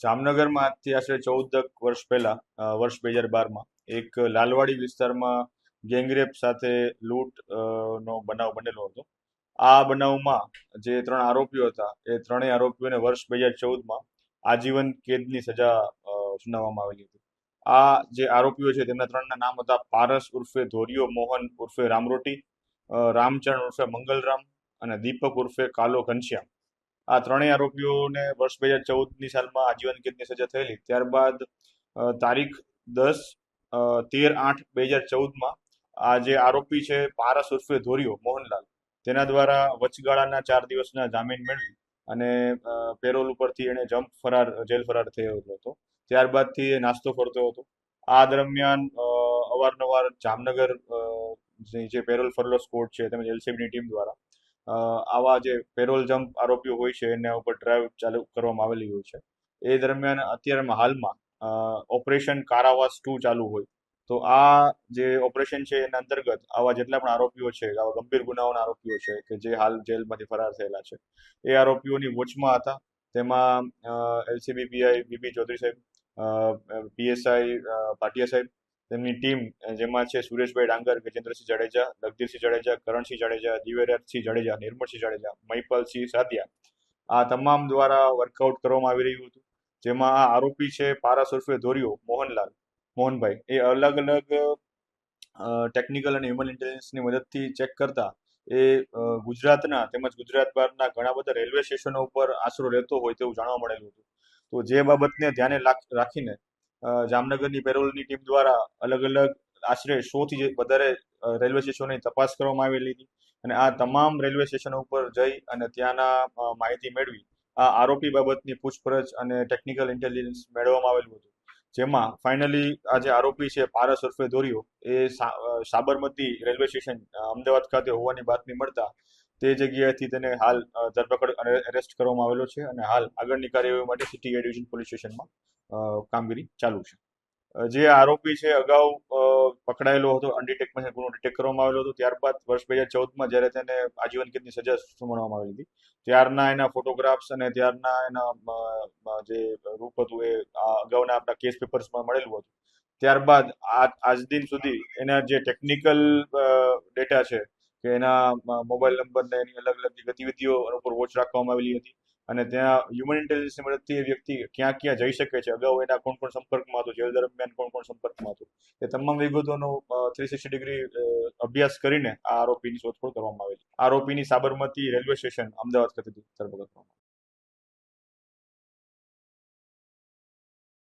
જામનગરમાં આજથી આશરે 14 વર્ષ પહેલા વર્ષ 2012માં એક લાલવાડી વિસ્તારમાં ગેંગરેપ સાથે લૂંટ નો બનાવ બનેલો હતો. આ બનાવમાં જે 3 આરોપીઓ હતા એ ત્રણેય આરોપીઓને વર્ષ 2014માં આજીવન કેદની સજા સુનાવવામાં આવેલી હતી. આ જે આરોપીઓ છે તેમના ત્રણના નામ હતા પારસ ઉર્ફે ધોરિયો મોહન ઉર્ફે રામરોટી, રામચરણ ઉર્ફે મંગલરામ અને દીપક ઉર્ફે કાલો ઘનશ્યામ. આ ત્રણેય આરોપીઓને વર્ષ 2014ની સાલમાં આજીવન કેદની સજા થયેલી. ત્યારબાદ તારીખ 13/8/2014માં આ જે આરોપી છે પારસ ઉર્ફે ધોરિયો મોહનલાલ, તેના દ્વારા વચગાળાના 4 દિવસના જામીન મેળવી અને પેરોલ ઉપરથી એને જેલ ફરાર થયો હતો. ત્યારબાદથી એ નાસ્તો કરતો હતો. આ દરમિયાન અવારનવાર જામનગર જે પેરોલ ફરલો સ્કોડ છે તેમજ એલસીબીની ટીમ દ્વારા આવા જે પેરોલ જમ્પ આરોપીઓ હોય છે એના ઉપર ડ્રાઈવ ચાલુ કરવામાં આવેલી હોય છે. એ દરમિયાન અત્યારે હાલમાં ઓપરેશન કારાવાસ 2 ચાલુ હોય તો આ જે ઓપરેશન છે એના અંતર્ગત આવા જેટલા પણ આરોપીઓ છે, આવા ગંભીર ગુનાઓના આરોપીઓ છે કે જે હાલ જેલમાંથી ફરાર થયેલા છે, એ આરોપીઓની વોચમાં હતા. તેમાં એલસીબી પીઆઈ બીબી ચૌધરી સાહેબ, પીએસઆઈ ભાટિયા સાહેબ, તેમની ટીમ જેમાં છે સુરેશભાઈ ડાંગર, ગજેન્દ્રસિંહ જાડેજા, લગધીરસિંહ જાડેજા, કરણસિંહ જાડેજા, દિવ્યરાજસિંહ જાડેજા, નિર્મળસિંહ જાડેજા, મહિપાલસિંહ સાદિયા, આ તમામ દ્વારા વર્કઆઉટ કરવામાં આવી રહ્યું હતું. જેમાં આ આરોપી છે પારસ ઉર્ફે ધોરિયો મોહનભાઈ, એ અલગ અલગ ટેકનિકલ અને હ્યુમન ઇન્ટેલિજન્સની મદદથી ચેક કરતા એ ગુજરાતના તેમજ ગુજરાત બહારના ઘણા બધા રેલવે સ્ટેશનો ઉપર આશરો રહેતો હોય તેવું જાણવા મળેલું હતું. તો જે બાબતને ધ્યાને રાખીને જામનગરની પેરોલની ટીમ દ્વારા અલગ અલગ આશરે 100 થી વધારે રેલવે સ્ટેશનોની તપાસ કરવામાં આવેલી હતી અને આ તમામ રેલવે સ્ટેશનો ઉપર જઈ અને ત્યાંના માહિતી મેળવી આ આરોપી બાબતની પૂછપરછ અને ટેકનિકલ ઇન્ટેલિજન્સ મેળવવામાં આવેલું હતું. જેમાં ફાઇનલી આ જે આરોપી છે પારસ ઉર્ફે ધોરિયો એ સાબરમતી રેલવે સ્ટેશન અમદાવાદ ખાતે હોવાની બાતમી મળતા તે જગ્યાએથી તેને હાલ ધરપકડ અને એરેસ્ટ કરવામાં આવેલો છે અને હાલ આગળની કાર્યવાહી માટે સિટી એ ડિવિઝન પોલીસ સ્ટેશનમાં કામગીરી ચાલુ છે. જે આરોપી છે અગાઉ પકડાયેલો હતો, અનડિટેક્ટ ગુનો ડિટેક્ટ કરવામાં આવેલો હતો. ત્યારબાદ વર્ષ 2014માં જ્યારે તેને આજીવન કેદની સજા સુનાવવામાં આવેલી હતી ત્યારના એના ફોટોગ્રાફ્સ અને ત્યારના એના જે રૂપ હતું એ અગાઉના આપણા કેસ પેપર્સમાં મળેલું હતું. ત્યારબાદ આજ દિન સુધી એના જે ટેકનિકલ ડેટા છે કે એના મોબાઈલ નંબર ને એની અલગ અલગ ગતિવિધિઓ ઉપર વોચ રાખવામાં આવેલી હતી અને ત્યાં હ્યુમન ઇન્ટેલિજન્સની મદદથી એ વ્યક્તિ ક્યાં ક્યાં જઈ શકે છે, અગાઉ એના કોણ કોણ સંપર્કમાં હતું, જેલ દરમિયાન કોણ કોણ સંપર્કમાં હતું, એ તમામ વિગતોનો 360 ડિગ્રી અભ્યાસ કરીને આ આરોપીની શોધખોળ કરવામાં આવેલી. આરોપીની સાબરમતી રેલવે સ્ટેશન અમદાવાદ ખાતે ધરપકડ કરવામાં